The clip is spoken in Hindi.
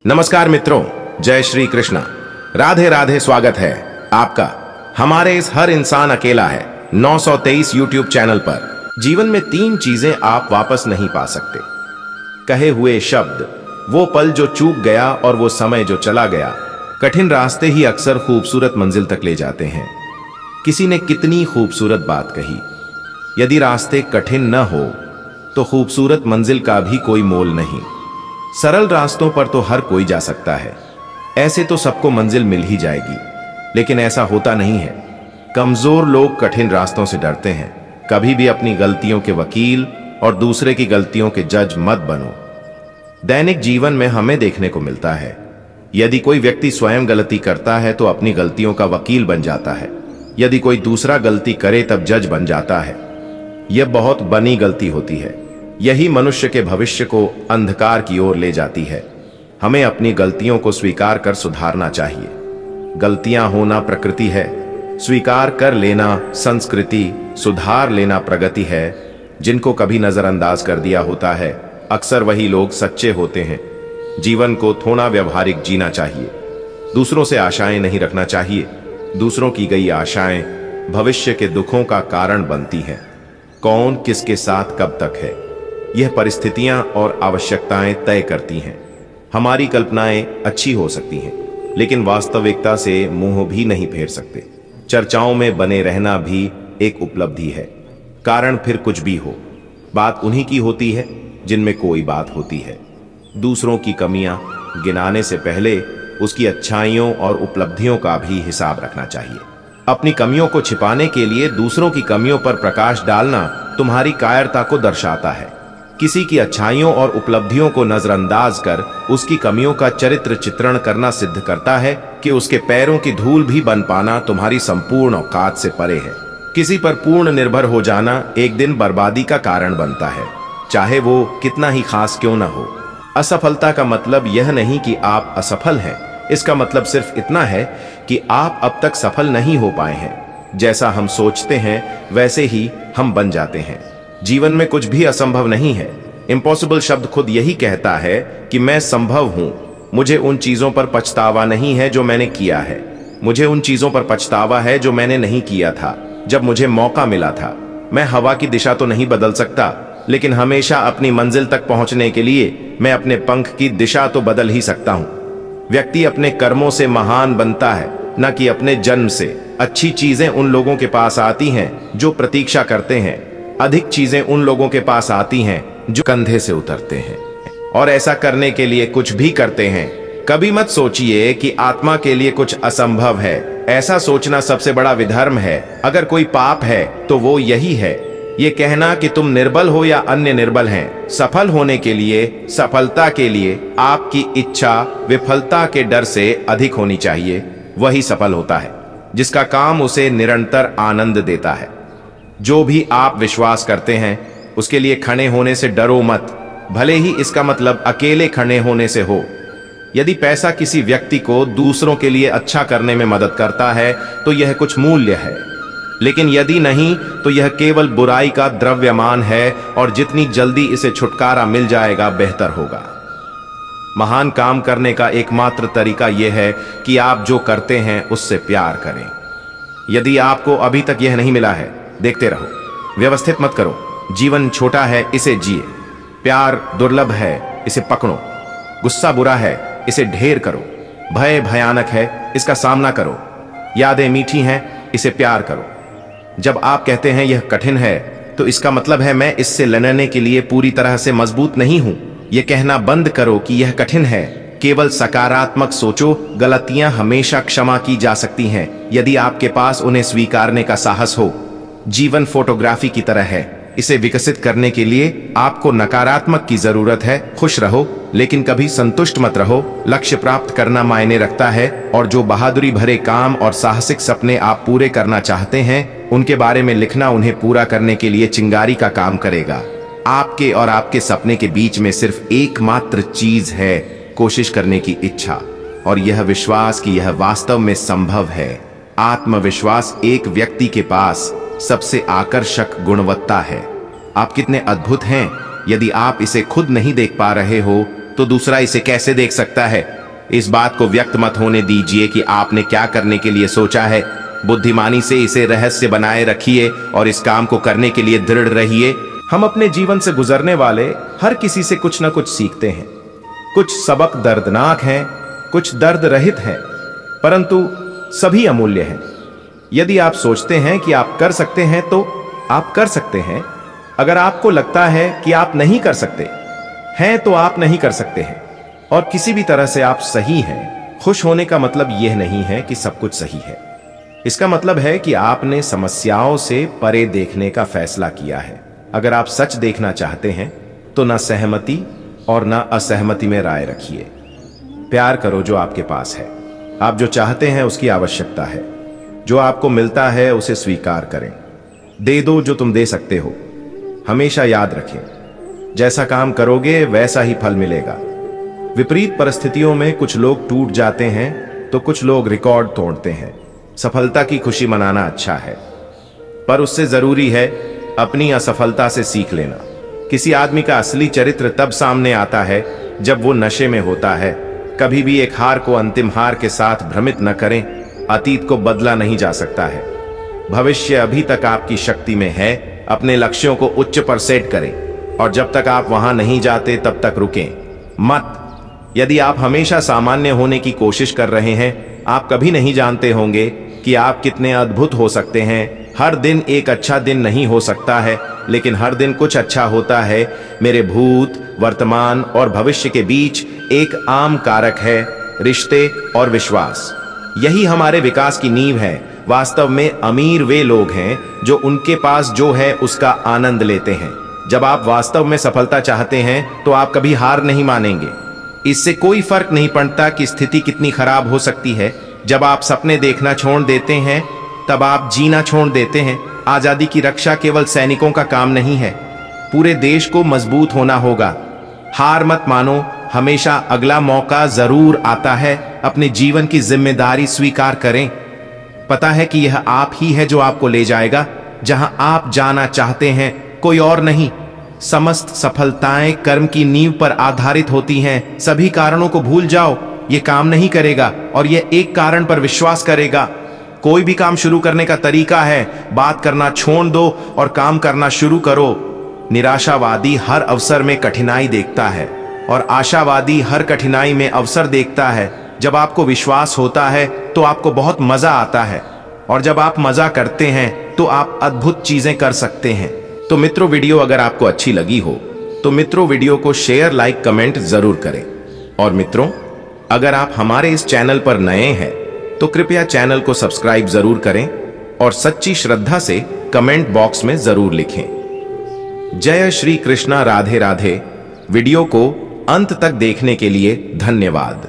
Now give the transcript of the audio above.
नमस्कार मित्रों, जय श्री कृष्णा, राधे राधे। स्वागत है आपका हमारे इस हर इंसान अकेला है 923 यूट्यूब चैनल पर। जीवन में 3 चीजें आप वापस नहीं पा सकते: कहे हुए शब्द, वो पल जो चूक गया और वो समय जो चला गया। कठिन रास्ते ही अक्सर खूबसूरत मंजिल तक ले जाते हैं। किसी ने कितनी खूबसूरत बात कही, यदि रास्ते कठिन न हो तो खूबसूरत मंजिल का भी कोई मोल नहीं। सरल रास्तों पर तो हर कोई जा सकता है, ऐसे तो सबको मंजिल मिल ही जाएगी, लेकिन ऐसा होता नहीं है। कमजोर लोग कठिन रास्तों से डरते हैं। कभी भी अपनी गलतियों के वकील और दूसरे की गलतियों के जज मत बनो। दैनिक जीवन में हमें देखने को मिलता है, यदि कोई व्यक्ति स्वयं गलती करता है तो अपनी गलतियों का वकील बन जाता है, यदि कोई दूसरा गलती करे तब जज बन जाता है। यह बहुत बनी गलती होती है। यही मनुष्य के भविष्य को अंधकार की ओर ले जाती है। हमें अपनी गलतियों को स्वीकार कर सुधारना चाहिए। गलतियां होना प्रकृति है, स्वीकार कर लेना संस्कृति, सुधार लेना प्रगति है। जिनको कभी नजरअंदाज कर दिया होता है, अक्सर वही लोग सच्चे होते हैं। जीवन को थोड़ा व्यवहारिक जीना चाहिए। दूसरों से आशाएं नहीं रखना चाहिए। दूसरों की गई आशाएं भविष्य के दुखों का कारण बनती हैं। कौन किसके साथ कब तक है, यह परिस्थितियां और आवश्यकताएं तय करती हैं। हमारी कल्पनाएं अच्छी हो सकती हैं, लेकिन वास्तविकता से मुंह भी नहीं फेर सकते। चर्चाओं में बने रहना भी एक उपलब्धि है, कारण फिर कुछ भी हो। बात उन्हीं की होती है जिनमें कोई बात होती है। दूसरों की कमियां गिनाने से पहले उसकी अच्छाइयों और उपलब्धियों का भी हिसाब रखना चाहिए। अपनी कमियों को छिपाने के लिए दूसरों की कमियों पर प्रकाश डालना तुम्हारी कायरता को दर्शाता है। किसी की अच्छाइयों और उपलब्धियों को नजरअंदाज कर उसकी कमियों का चरित्र चित्रण करना सिद्ध करता है कि उसके पैरों की धूल भी बन पाना तुम्हारी संपूर्ण औकात से परे है। किसी पर पूर्ण निर्भर हो जाना एक दिन बर्बादी का कारण बनता है, चाहे वो कितना ही खास क्यों ना हो। असफलता का मतलब यह नहीं कि आप असफल हैं, इसका मतलब सिर्फ इतना है कि आप अब तक सफल नहीं हो पाए हैं। जैसा हम सोचते हैं वैसे ही हम बन जाते हैं। जीवन में कुछ भी असंभव नहीं है। इम्पॉसिबल शब्द खुद यही कहता है कि मैं संभव हूं। मुझे उन चीजों पर पछतावा नहीं है जो मैंने किया है। मुझे उन चीजों पर पछतावा है जो मैंने नहीं किया था, जब मुझे मौका मिला था। मैं हवा की दिशा तो नहीं बदल सकता, लेकिन हमेशा अपनी मंजिल तक पहुंचने के लिए मैं अपने पंख की दिशा तो बदल ही सकता हूं। व्यक्ति अपने कर्मों से महान बनता है, न कि अपने जन्म से। अच्छी चीजें उन लोगों के पास आती हैं जो प्रतीक्षा करते हैं। अधिक चीजें उन लोगों के पास आती हैं जो कंधे से उतरते हैं और ऐसा करने के लिए कुछ भी करते हैं। कभी मत सोचिए कि आत्मा के लिए कुछ असंभव है। ऐसा सोचना सबसे बड़ा विधर्म है। अगर कोई पाप है तो वो यही है, ये कहना कि तुम निर्बल हो या अन्य निर्बल हैं। सफल होने के लिए, सफलता के लिए आपकी इच्छा विफलता के डर से अधिक होनी चाहिए। वही सफल होता है जिसका काम उसे निरंतर आनंद देता है। जो भी आप विश्वास करते हैं उसके लिए खड़े होने से डरो मत, भले ही इसका मतलब अकेले खड़े होने से हो। यदि पैसा किसी व्यक्ति को दूसरों के लिए अच्छा करने में मदद करता है तो यह कुछ मूल्य है, लेकिन यदि नहीं तो यह केवल बुराई का द्रव्यमान है और जितनी जल्दी इसे छुटकारा मिल जाएगा बेहतर होगा। महान काम करने का एकमात्र तरीका यह है कि आप जो करते हैं उससे प्यार करें। यदि आपको अभी तक यह नहीं मिला है, देखते रहो, व्यवस्थित मत करो। जीवन छोटा है, इसे जिए। प्यार दुर्लभ है, इसे पकड़ो। गुस्सा बुरा है, इसे ढेर करो। भय भयानक है, इसका सामना करो। यादें मीठी हैं, इसे प्यार करो। जब आप कहते हैं यह कठिन है, तो इसका मतलब है मैं इससे लड़ने के लिए पूरी तरह से मजबूत नहीं हूं। यह कहना बंद करो कि यह कठिन है। केवल सकारात्मक सोचो। गलतियां हमेशा क्षमा की जा सकती हैं यदि आपके पास उन्हें स्वीकारने का साहस हो। जीवन फोटोग्राफी की तरह है, इसे विकसित करने के लिए आपको नकारात्मक की जरूरत है। खुश रहो, लेकिन कभी संतुष्ट मत रहो। लक्ष्य प्राप्त करना मायने रखता है, और जो बहादुरी भरे काम और साहसिक सपने आप पूरे करना चाहते हैं उनके बारे में लिखना उन्हें पूरा करने के लिए चिंगारी का काम करेगा। आपके और आपके सपने के बीच में सिर्फ एकमात्र चीज है, कोशिश करने की इच्छा और यह विश्वास कि यह वास्तव में संभव है। आत्मविश्वास एक व्यक्ति के पास सबसे आकर्षक गुणवत्ता है। आप कितने अद्भुत हैं। यदि आप इसे खुद नहीं देख पा रहे हो तो दूसरा इसे कैसे देख सकता है? इस बात को व्यक्त मत होने दीजिए कि आपने क्या करने के लिए सोचा है। बुद्धिमानी से इसे रहस्य बनाए रखिए और इस काम को करने के लिए दृढ़ रहिए। हम अपने जीवन से गुजरने वाले हर किसी से कुछ ना कुछ सीखते हैं। कुछ सबक दर्दनाक हैं, कुछ दर्द रहित हैं, परंतु सभी अमूल्य हैं। यदि आप सोचते हैं कि आप कर सकते हैं तो आप कर सकते हैं। अगर आपको लगता है कि आप नहीं कर सकते हैं तो आप नहीं कर सकते हैं। और किसी भी तरह से आप सही हैं। खुश होने का मतलब यह नहीं है कि सब कुछ सही है। इसका मतलब है कि आपने समस्याओं से परे देखने का फैसला किया है। अगर आप सच देखना चाहते हैं तो ना सहमति और ना असहमति में राय रखिए। प्यार करो जो आपके पास है। आप जो चाहते हैं उसकी आवश्यकता है। जो आपको मिलता है उसे स्वीकार करें। दे दो जो तुम दे सकते हो। हमेशा याद रखें, जैसा काम करोगे वैसा ही फल मिलेगा। विपरीत परिस्थितियों में कुछ लोग टूट जाते हैं तो कुछ लोग रिकॉर्ड तोड़ते हैं। सफलता की खुशी मनाना अच्छा है, पर उससे जरूरी है अपनी असफलता से सीख लेना। किसी आदमी का असली चरित्र तब सामने आता है जब वो नशे में होता है। कभी भी एक हार को अंतिम हार के साथ भ्रमित न करें। अतीत को बदला नहीं जा सकता है। भविष्य अभी तक आपकी शक्ति में है। अपने लक्ष्यों को उच्च पर सेट करें और जब तक आप वहां नहीं जाते तब तक रुकें मत। यदि आप हमेशा सामान्य होने की कोशिश कर रहे हैं, आप कभी नहीं जानते होंगे कि आप कितने अद्भुत हो सकते हैं। हर दिन एक अच्छा दिन नहीं हो सकता है, लेकिन हर दिन कुछ अच्छा होता है। मेरे भूत, वर्तमान और भविष्य के बीच एक आम कारक है, रिश्ते और विश्वास। यही हमारे विकास की नींव है। वास्तव में अमीर वे लोग हैं जो उनके पास जो है उसका आनंद लेते हैं। जब आप वास्तव में सफलता चाहते हैं तो आप कभी हार नहीं मानेंगे। इससे कोई फर्क नहीं पड़ता कि स्थिति कितनी खराब हो सकती है। जब आप सपने देखना छोड़ देते हैं तब आप जीना छोड़ देते हैं। आजादी की रक्षा केवल सैनिकों का काम नहीं है, पूरे देश को मजबूत होना होगा। हार मत मानो, हमेशा अगला मौका जरूर आता है। अपने जीवन की जिम्मेदारी स्वीकार करें। पता है कि यह आप ही है जो आपको ले जाएगा जहां आप जाना चाहते हैं, कोई और नहीं। समस्त सफलताएं कर्म की नींव पर आधारित होती हैं। सभी कारणों को भूल जाओ, यह काम नहीं करेगा और यह एक कारण पर विश्वास करेगा। कोई भी काम शुरू करने का तरीका है। बात करना छोड़ दो और काम करना शुरू करो। निराशावादी हर अवसर में कठिनाई देखता है और आशावादी हर कठिनाई में अवसर देखता है। जब आपको विश्वास होता है तो आपको बहुत मजा आता है और जब आप मजा करते हैं तो आप अद्भुत चीजें कर सकते हैं। तो मित्रों, वीडियो अगर आपको अच्छी लगी हो तो मित्रों वीडियो को शेयर, लाइक, कमेंट जरूर करें। और मित्रों, अगर आप हमारे इस चैनल पर नए हैं तो कृपया चैनल को सब्सक्राइब जरूर करें और सच्ची श्रद्धा से कमेंट बॉक्स में जरूर लिखें। जय श्री कृष्णा। राधे राधे। वीडियो को अंत तक देखने के लिए धन्यवाद।